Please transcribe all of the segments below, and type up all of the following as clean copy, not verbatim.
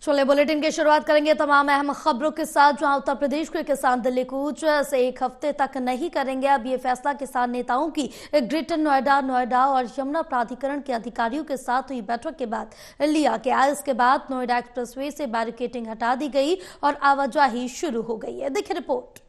चलिए बुलेटिन की शुरुआत करेंगे तमाम अहम खबरों के साथ। जहां उत्तर प्रदेश के किसान दिल्ली कूच से एक हफ्ते तक नहीं करेंगे। अब ये फैसला किसान नेताओं की ग्रेटर नोएडा और यमुना प्राधिकरण के अधिकारियों के साथ हुई बैठक के बाद लिया गया। इसके बाद नोएडा एक्सप्रेसवे से बैरिकेडिंग हटा दी गई और आवाजाही शुरू हो गई है। देखिए रिपोर्ट।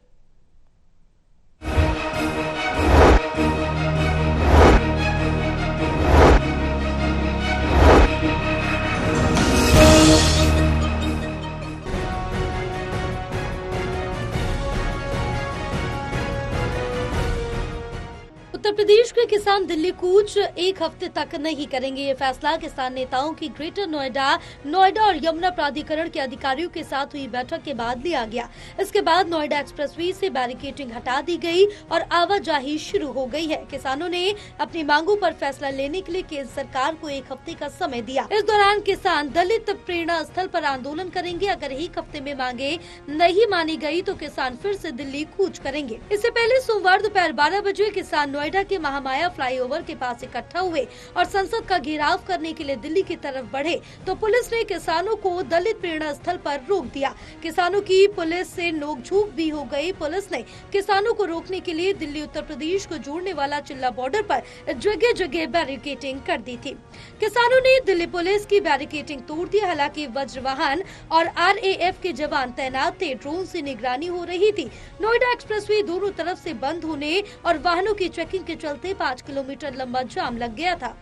उत्तर प्रदेश के किसान दिल्ली कूच एक हफ्ते तक नहीं करेंगे। ये फैसला किसान नेताओं की ग्रेटर नोएडा और यमुना प्राधिकरण के अधिकारियों के साथ हुई बैठक के बाद लिया गया। इसके बाद नोएडा एक्सप्रेसवे से बैरिकेडिंग हटा दी गई और आवाजाही शुरू हो गई है। किसानों ने अपनी मांगों पर फैसला लेने के लिए केंद्र सरकार को एक हफ्ते का समय दिया। इस दौरान किसान दलित प्रेरणा स्थल पर आंदोलन करेंगे। अगर एक हफ्ते में मांगे नहीं मानी गई तो किसान फिर से दिल्ली कूच करेंगे। इससे पहले सोमवार दोपहर 12 बजे किसान नोएडा के महामाया फ्लाईओवर के पास इकट्ठा हुए और संसद का घेराव करने के लिए दिल्ली की तरफ बढ़े तो पुलिस ने किसानों को दलित प्रेरणा स्थल पर रोक दिया। किसानों की पुलिस से नोकझोंक भी हो गई। पुलिस ने किसानों को रोकने के लिए दिल्ली उत्तर प्रदेश को जोड़ने वाला चिल्ला बॉर्डर पर जगह जगह बैरिकेडिंग कर दी थी। किसानों ने दिल्ली पुलिस की बैरिकेडिंग तोड़ दी। हालांकि वज्र वाहन और RAF के जवान तैनात थे। ड्रोन से निगरानी हो रही थी। नोएडा एक्सप्रेसवे दोनों तरफ से बंद होने और वाहनों की चेकिंग के चलते 5 किलोमीटर लंबा जाम लग गया था।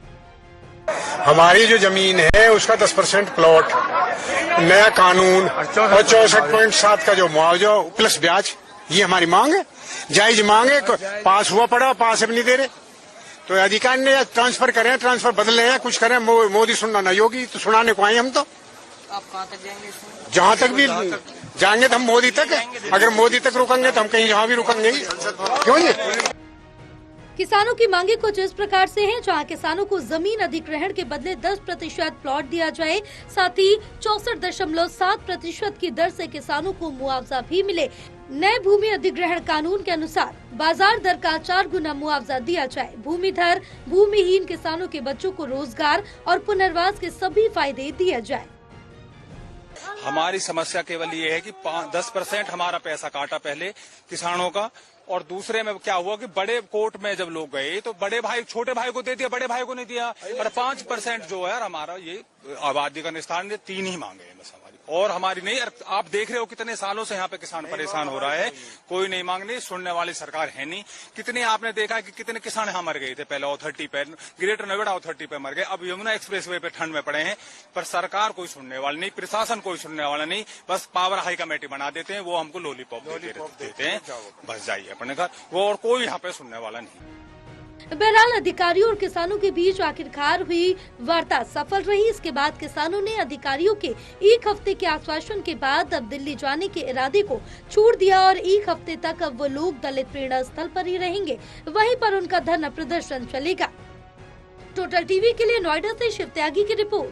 हमारी जो जमीन है उसका 10% प्लॉट, नया कानून और 64.7 का जो मुआवजा प्लस ब्याज, ये हमारी मांग है, जायज मांग है। पास हुआ पड़ा, पास अब नहीं दे रहे तो अधिकारी ने ट्रांसफर करें, ट्रांसफर बदले हैं, कुछ करें। मोदी सुनना नहीं होगी तो सुनाने को आए हम तो। आप कहाँ तक जाएंगे? जहाँ तक भी जाएंगे तो हम मोदी तक है। अगर मोदी तक रुकेंगे तो हम कहीं जहाँ भी रुकेंगे। क्यों जी? किसानों की मांगे कुछ इस प्रकार से हैं, जहां किसानों को जमीन अधिग्रहण के बदले 10% प्लॉट दिया जाए। साथ ही 64.7% की दर से किसानों को मुआवजा भी मिले। नए भूमि अधिग्रहण कानून के अनुसार बाजार दर का 4 गुना मुआवजा दिया जाए। भूमिधर भूमिहीन किसानों के बच्चों को रोजगार और पुनर्वास के सभी फायदे दिए जाए। हमारी समस्या केवल ये है कि 10% हमारा पैसा काटा पहले किसानों का, और दूसरे में क्या हुआ कि बड़े कोर्ट में जब लोग गए तो बड़े भाई छोटे भाई को दे दिया, बड़े भाई को नहीं दिया। और 5% जो है यार हमारा ये आबादी का निस्तारण, 3 ही मांगे हैं बस हमारी, और हमारी नहीं। आप देख रहे हो कितने सालों से यहाँ पे किसान परेशान हो रहा है, कोई नहीं मांग नहीं, सुनने वाली सरकार है नहीं। कितने आपने देखा कि कितने किसान यहाँ मर गए थे पहले ऑथोरिटी पे, ग्रेटर नोएडा ऑथोरिटी पे मर गए, अब यमुना एक्सप्रेसवे पे ठंड में पड़े हैं। पर सरकार कोई सुनने वाली नहीं, प्रशासन कोई सुनने वाला नहीं। बस पावर हाई कमेटी बना देते हैं, वो हमको लॉलीपॉप देते हैं, बस जाइए अपने घर, वो और कोई यहाँ पे सुनने वाला नहीं। बहरहाल अधिकारियों और किसानों के बीच आखिरकार हुई वार्ता सफल रही। इसके बाद किसानों ने अधिकारियों के एक हफ्ते के आश्वासन के बाद अब दिल्ली जाने के इरादे को छोड़ दिया और एक हफ्ते तक अब वो लोग दलित प्रेरणा स्थल पर ही रहेंगे। वहीं पर उनका धरना प्रदर्शन चलेगा। टोटल टीवी के लिए नोएडा से शिव त्यागी की रिपोर्ट।